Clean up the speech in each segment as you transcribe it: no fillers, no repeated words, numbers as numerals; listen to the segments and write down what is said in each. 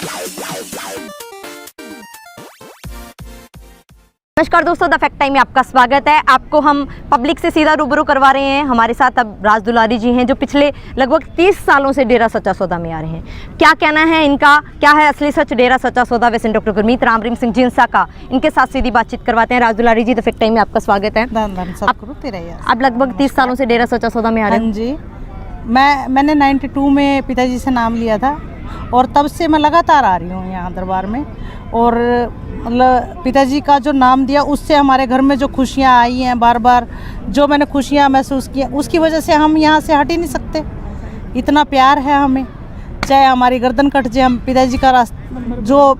नमस्कार दोस्तों, the fact time में आपका स्वागत है। आपको हम पब्लिक से सीधा रूबरू करवा रहे हैं। हमारे साथ अब राज दुलारी जी हैं जो पिछले लगभग 30 सालों से डेरा सच्चा सौदा में आ रहे हैं। क्या कहना है इनका, क्या है असली सच डेरा सच्चा सौदा, वैसे डॉक्टर गुरमीत राम रहीम सिंह जिंसा का, इनके साथ सीधी बातचीत करवाते हैं। राज दुलारी जी, द फैक्ट टाइम में आपका स्वागत है। आप लगभग 30 सालों से डेरा सच्चा सौदा में आ रहे हैं। जी, मैंने 92 में पिताजी से नाम लिया था और तब से मैं लगातार आ रही हूँ यहाँ दरबार में। और मतलब पिताजी का जो नाम दिया उससे हमारे घर में जो खुशियाँ आई हैं, बार बार जो मैंने खुशियाँ महसूस की, उसकी वजह से हम यहाँ से हट ही नहीं सकते। इतना प्यार है हमें, चाहे हमारी गर्दन कट जाए, हम पिताजी का रास्ता जो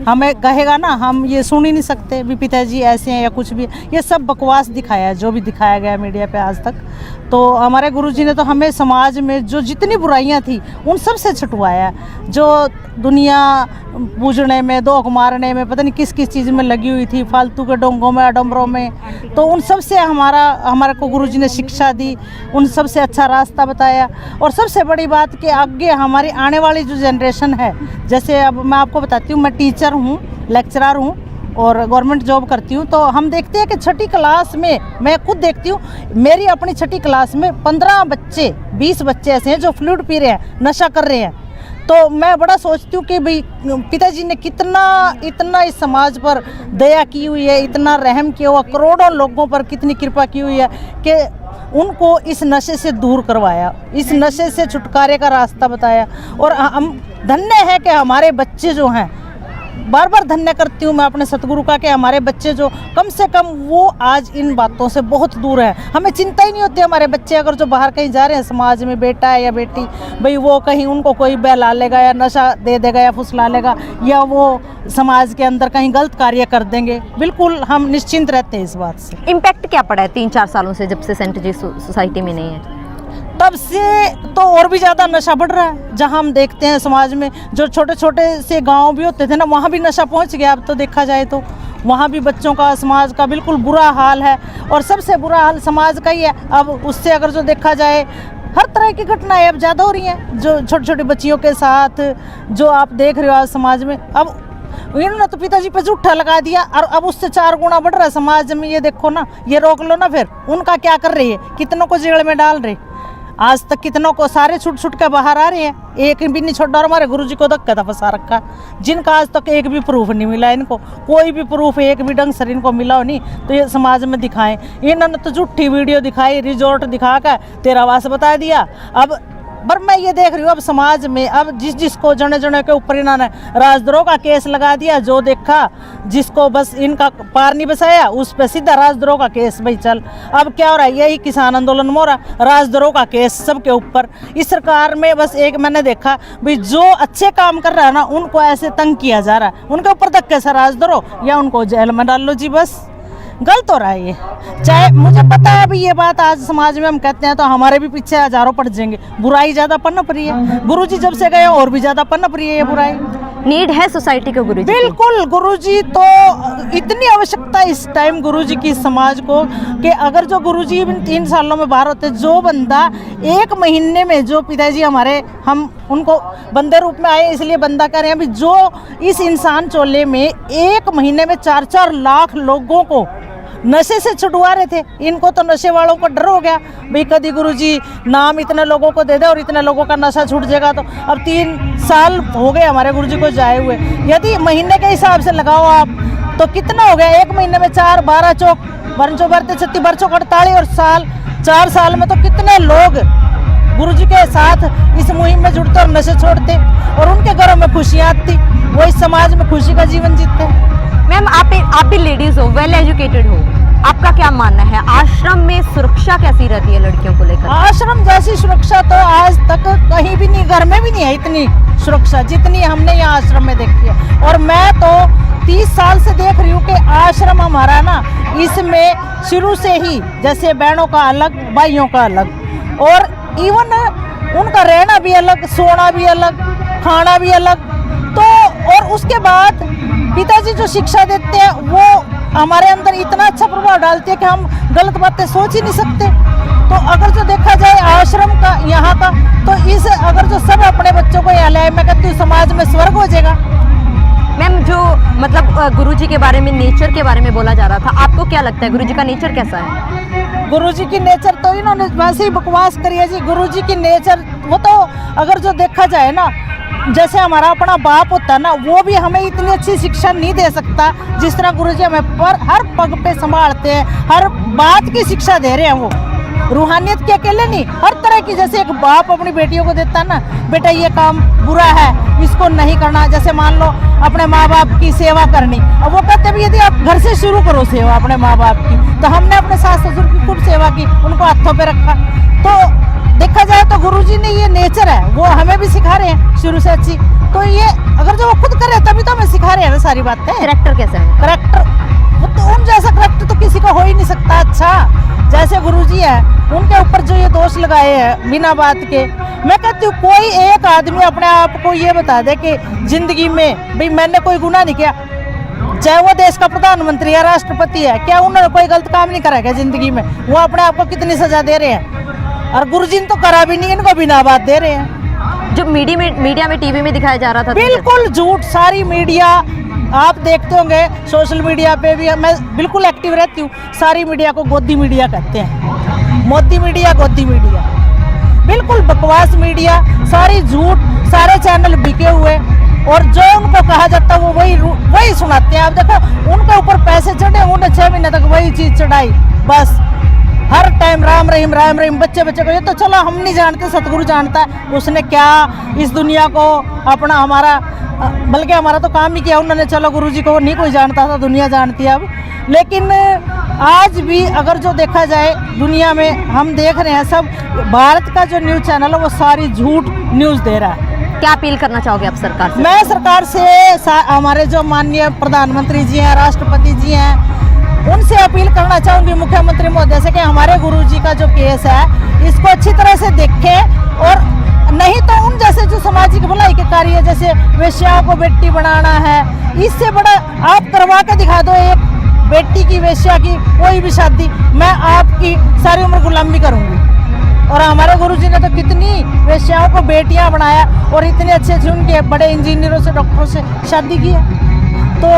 हमें कहेगा ना, हम ये सुन ही नहीं सकते भी पिताजी ऐसे हैं या कुछ भी। ये सब बकवास दिखाया है जो भी दिखाया गया मीडिया पे आज तक। तो हमारे गुरुजी ने तो हमें समाज में जो जितनी बुराइयां थी उन सब से छुटवाया। जो दुनिया पूजने में, दोख मारने में, पता नहीं किस किस चीज़ में लगी हुई थी, फालतू के डोंगों में, आडम्बरों में, तो उन सब से हमारे को गुरुजी ने शिक्षा दी, उन सब से अच्छा रास्ता बताया। और सबसे बड़ी बात कि आगे हमारी आने वाली जो जनरेशन है, जैसे अब मैं आपको बताती हूँ, मैं टीचर हूँ, लेक्चरर हूँ और गवर्नमेंट जॉब करती हूँ। तो हम देखते हैं कि 6ठी क्लास में, मैं खुद देखती हूँ, मेरी अपनी 6ठी क्लास में 15 बच्चे, 20 बच्चे ऐसे हैं जो फ्लूइड पी रहे हैं, नशा कर रहे हैं। तो मैं बड़ा सोचती हूँ कि भाई पिताजी ने इतना इस समाज पर दया की हुई है, इतना रहम किया हुआ, करोड़ों लोगों पर कितनी कृपा की हुई है कि उनको इस नशे से दूर करवाया, इस नशे से छुटकारे का रास्ता बताया। और हम धन्य है कि हमारे बच्चे जो हैं, बार बार धन्य करती हूँ मैं अपने सतगुरु का, कि हमारे बच्चे जो कम से कम वो आज इन बातों से बहुत दूर है। हमें चिंता ही नहीं होती हमारे बच्चे अगर जो बाहर कहीं जा रहे हैं, समाज में बेटा है या बेटी, भाई वो कहीं उनको कोई बहला लेगा या नशा दे देगा या फुसला लेगा या वो समाज के अंदर कहीं गलत कार्य कर देंगे। बिल्कुल हम निश्चिंत रहते हैं इस बात से। इम्पैक्ट क्या पड़ा है 3-4 सालों से जब से सेंट जी सोसाइटी में नहीं है? तब से तो और भी ज़्यादा नशा बढ़ रहा है। जहाँ हम देखते हैं समाज में जो छोटे छोटे से गांव भी होते थे ना, वहाँ भी नशा पहुँच गया। अब तो देखा जाए तो वहाँ भी बच्चों का, समाज का बिल्कुल बुरा हाल है। और सबसे बुरा हाल समाज का ही है। अब उससे अगर जो देखा जाए, हर तरह की घटनाएं अब ज़्यादा हो रही हैं, जो छोटी छोटी बच्चियों के साथ जो आप देख रहे हो आज समाज में। अब इन्होंने तो पिताजी पे झूठा लगा दिया और अब उससे 4 गुना बढ़ रहा है समाज में। ये देखो ना, ये रोक लो ना, फिर उनका क्या कर रही है, कितनों को जेल में डाल रहे। आज तक कितनों को सारे छुट के बाहर आ रहे हैं, एक भी नहीं छोड़ा। और हमारे गुरुजी को धक्का था फंसा रखा, जिनका आज तक एक भी प्रूफ नहीं मिला इनको, कोई भी प्रूफ एक भी ढंग से इनको मिला हो नहीं। तो ये समाज में दिखाएं। इन्होंने तो झूठी वीडियो दिखाई, रिजॉर्ट दिखा कर तेरा वास बता दिया। अब पर मैं ये देख रही हूँ अब समाज में, अब जिसको जने के ऊपर इन्होंने राजद्रोह का केस लगा दिया। जो देखा, जिसको बस इनका पार नहीं बसाया, उस पर सीधा राजद्रोह का केस। भाई चल, अब क्या हो रहा है, यही किसान आंदोलन में हो रहा, राजद्रोह का केस सबके ऊपर। इस सरकार में बस एक मैंने देखा भाई, जो अच्छे काम कर रहा है ना, उनको ऐसे तंग किया जा रहा है, उनके ऊपर तक कैसा राजद्रोह या उनको जेल में डाल लो जी। बस गलत हो रहा है ये। चाहे मुझे पता है अभी ये बात आज समाज में हम कहते हैं तो हमारे भी पीछे हजारों पड़ जाएंगे। बुराई ज्यादा पनप रही है, गुरुजी जब से गए और भी ज्यादा पनप रही है ये बुराई। नीड है सोसाइटी को गुरुजी? बिल्कुल, गुरुजी तो इतनी आवश्यकता इस टाइम गुरुजी की समाज को, कि अगर जो गुरुजी इन 3 सालों में बाहर होते, जो बंदा 1 महीने में, जो पिताजी हमारे, हम उनको बंदे रूप में आए इसलिए बंदा कह रहे हैं, अभी जो इस इंसान चोले में 1 महीने में 4-4 लाख लोगों को नशे से छुड़वा रहे थे। इनको तो नशे वालों को डर हो गया भाई, कभी गुरुजी नाम इतने लोगों को दे दे और इतने लोगों का नशा छूट जाएगा। तो अब 3 साल हो गए हमारे गुरुजी को जाए हुए। यदि महीने के हिसाब से लगाओ आप तो कितना हो गया, 1 महीने में 4, 12 चौक 12 36 12 चौक 48 और साल 4 साल में तो कितने लोग गुरुजी के साथ इस मुहिम में जुड़ते और नशे छोड़ते और उनके घरों में खुशियाँ आती, वो इस समाज में खुशी का जीवन जीते। मैम, आप भी लेडीज हो, वेल एजुकेटेड हो, आपका क्या मानना है, आश्रम में सुरक्षा कैसी रहती है लड़कियों को लेकर? आश्रम जैसी सुरक्षा तो आज तक कहीं भी नहीं, घर में भी नहीं है इतनी सुरक्षा जितनी हमने यहाँ आश्रम में देखी है। और मैं तो 30 साल से देख रही हूँ कि आश्रम हमारा ना, इसमें शुरू से ही जैसे बहनों का अलग, भाइयों का अलग, और इवन उनका रहना भी अलग, सोना भी अलग, खाना भी अलग। तो और उसके बाद पिताजी जो शिक्षा देते हैं वो हमारे अंदर इतना अच्छा प्रभाव डालते हैं कि हम गलत बातें सोच ही नहीं सकते। तो अगर जो देखा जाए आश्रम का यहाँ का, तो इस अगर जो सब अपने बच्चों को यहाँ लाए, मैं कहती हूँ समाज में स्वर्ग हो जाएगा। मैम जो मतलब गुरुजी के बारे में, नेचर के बारे में बोला जा रहा था, आपको क्या लगता है गुरुजी का नेचर कैसा है? गुरुजी की नेचर तो इन्होंने वैसे ही बकवास करी है जी। गुरुजी की नेचर वो तो अगर जो देखा जाए ना, जैसे हमारा अपना बाप होता है ना, वो भी हमें इतनी अच्छी शिक्षा नहीं दे सकता जिस तरह गुरुजी हमें पर हर पग पे संभालते हैं, हर बात की शिक्षा दे रहे हैं। वो रूहानियत के अकेले नहीं, हर तरह की, जैसे एक बाप अपनी बेटियों को देता है ना, बेटा ये काम बुरा है, इसको नहीं करना। जैसे मान लो अपने माँ बाप की सेवा करनी, अब वो कहते भी यदि आप घर से शुरू करो सेवा अपने माँ बाप की, तो हमने अपने सास ससुर की खूब सेवा की, उनको हाथों पे रखा। तो देखा जाए तो गुरुजी ने ये नेचर है, वो हमें भी सिखा रहे हैं शुरू से अच्छी। तो ये अगर जो वो खुद करे तभी तो हमें सिखा रहे हैं ना सारी बातें। कैरेक्टर कैसा है? करेक्टर वो तो उन जैसा करेक्टर तो किसी का हो ही नहीं सकता। अच्छा जैसे गुरुजी है, उनके ऊपर जो ये दोष लगाए हैं बिना बात के, मैं कहती हूँ कोई एक आदमी अपने आप को ये बता दे कि जिंदगी में भाई मैंने कोई गुनाह नहीं किया, चाहे वो देश का प्रधानमंत्री है, राष्ट्रपति है, क्या उन्होंने कोई गलत काम नहीं करा क्या जिंदगी में? वो अपने आप को कितनी सजा दे रहे हैं, और गुरुजी ने तो करा भी नहीं, इनको बिना बात दे रहे हैं। जो मीडिया में टीवी में दिखाया जा रहा था, बिल्कुल झूठ। सारी मीडिया आप देखते होंगे, सोशल मीडिया पे भी मैं बिल्कुल एक्टिव रहती हूँ। सारी मीडिया को गोदी मीडिया कहते हैं, मोदी मीडिया, गोदी मीडिया, बिल्कुल बकवास मीडिया, सारी झूठ, सारे चैनल बिके हुए, और जो उनको कहा जाता है वो वही सुनाते हैं। आप देखो उनके ऊपर पैसे चढ़े, उन्हें 6 महीने तक वही चीज चढ़ाई, बस हर टाइम राम रहीम राम रहीम। बच्चे को ये तो चलो हम नहीं जानते, सतगुरु जानता है उसने क्या इस दुनिया को अपना हमारा, बल्कि हमारा तो काम ही किया उन्होंने। चलो गुरुजी को नहीं कोई जानता था, दुनिया जानती है अब। लेकिन आज भी अगर जो देखा जाए दुनिया में, हम देख रहे हैं सब भारत का जो न्यूज़ चैनल है वो सारी झूठ न्यूज़ दे रहा है। क्या अपील करना चाहोगे आप सरकार से? मैं सरकार से हमारे जो माननीय प्रधानमंत्री जी हैं, राष्ट्रपति जी हैं, उनसे अपील करना चाहूँगी, मुख्यमंत्री महोदय से, कि हमारे गुरुजी का जो केस है इसको अच्छी तरह से देखें, और नहीं तो उन जैसे जो सामाजिक भलाई के कार्य, जैसे वेश्याओं को बेटी बनाना है, इससे बड़ा आप करवा के दिखा दो एक बेटी की, वेश्या की कोई भी शादी, मैं आपकी सारी उम्र गुलामी करूँगी। और हमारे गुरुजी ने तो कितनी वेश्याओं को बेटियां बनाया, और इतने अच्छे अच्छे उनके बड़े इंजीनियरों से, डॉक्टरों से शादी की है। तो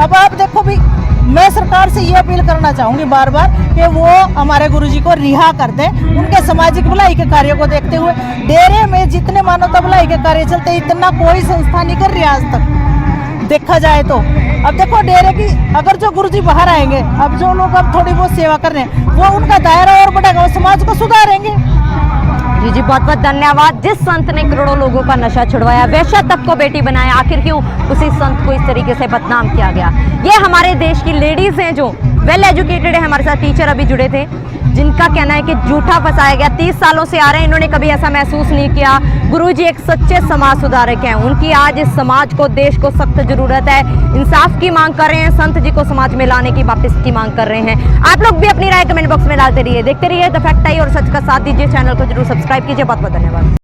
अब आप देखो भी, मैं सरकार से ये अपील करना चाहूँगी बार बार कि वो हमारे गुरुजी को रिहा कर दें, उनके सामाजिक भलाई के कार्यों को देखते हुए। डेरे में जितने मानवता भलाई के कार्य चलते, इतना कोई संस्था नहीं कर रही आज तक देखा जाए तो। अब देखो डेरे की, अगर जो गुरुजी बाहर आएंगे, अब जो लोग अब थोड़ी बहुत सेवा कर रहे हैं, वो उनका दायरा और बढ़ेगा, वो समाज को सुधारेंगे। जी जी, बहुत बहुत धन्यवाद। जिस संत ने करोड़ों लोगों का नशा छुड़वाया, वेश्या तक को बेटी बनाया, आखिर क्यों उसी संत को इस तरीके से बदनाम किया गया? ये हमारे देश की लेडीज हैं जो वेल एजुकेटेड है, हमारे साथ टीचर अभी जुड़े थे, जिनका कहना है कि झूठा फंसाया गया। 30 सालों से आ रहे हैं, इन्होंने कभी ऐसा महसूस नहीं किया। गुरुजी एक सच्चे समाज सुधारक हैं, उनकी आज इस समाज को, देश को सख्त जरूरत है। इंसाफ की मांग कर रहे हैं, संत जी को समाज में लाने की वापस की मांग कर रहे हैं। आप लोग भी अपनी राय कमेंट बॉक्स में डालते रहिए, देखते रहिए द फैक्ट आई, और सच का साथ दीजिए। चैनल को जरूर सब्सक्राइब कीजिए। बहुत बहुत धन्यवाद।